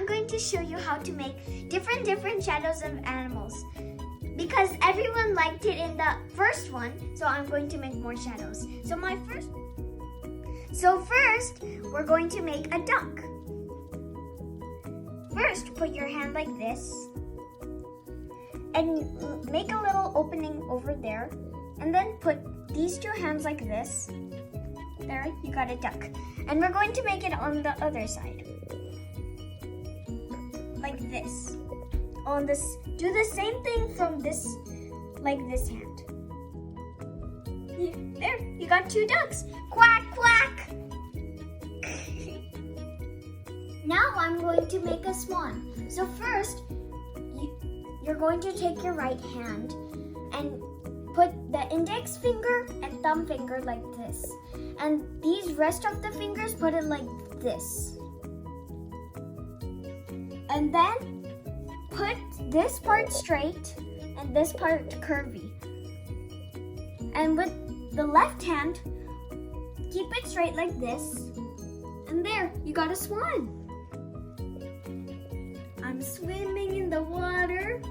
going to show you how to make different shadows of animals. Because everyone liked it in the first one, so I'm going to make more shadows. So first, we're going to make a duck. First, put your hand like this and make a little opening over there, and then put these two hands like this. There, you got a duck. And we're going to make it on the other side. Like this. Do the same thing from this, like this hand. There, you got two ducks. Quack, quack. Now I'm going to make a swan. So first, you're going to take your right hand and put the index finger and thumb finger like this. And these rest of the fingers, put it like this. And then put this part straight and this part curvy. And with the left hand, keep it straight like this. And there, you got a swan. I'm swimming in the water.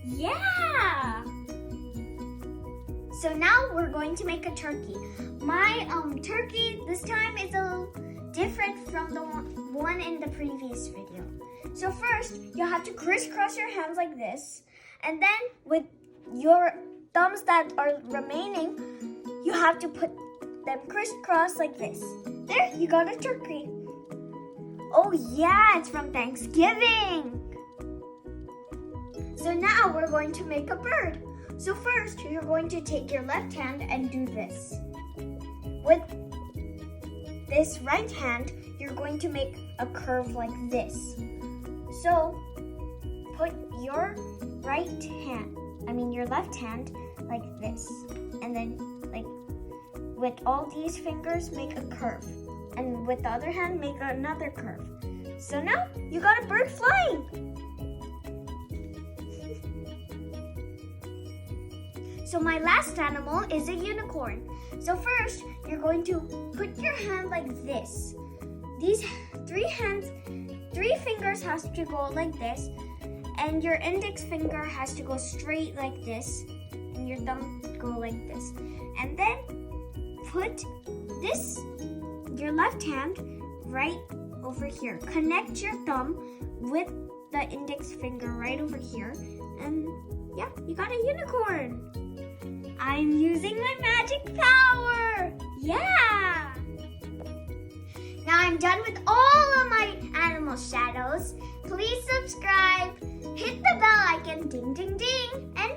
Yeah! So now we're going to make a turkey. My turkey this time is a little different from the one in the previous video. So first, you have to crisscross your hands like this. And then with your thumbs that are remaining, you have to put them crisscross like this. There, you got a turkey. Oh yeah, it's from Thanksgiving. So now we're going to make a bird. So first, you're going to take your left hand and do this. With this right hand, you're going to make a curve like this. So put your your left hand like this. And then with all these fingers, make a curve. And with the other hand, make another curve. So now you got a bird flying. So my last animal is a unicorn. So first, you're going to put your hand like this. These three fingers has to go like this, and your index finger has to go straight like this, and your thumb go like this. And then put your left hand right over here. Connect your thumb with the index finger right over here, and yeah, you got a unicorn. I'm using my magic power! Yeah! Now I'm done with all of my animal shadows. Please subscribe, hit the bell icon, ding ding ding, and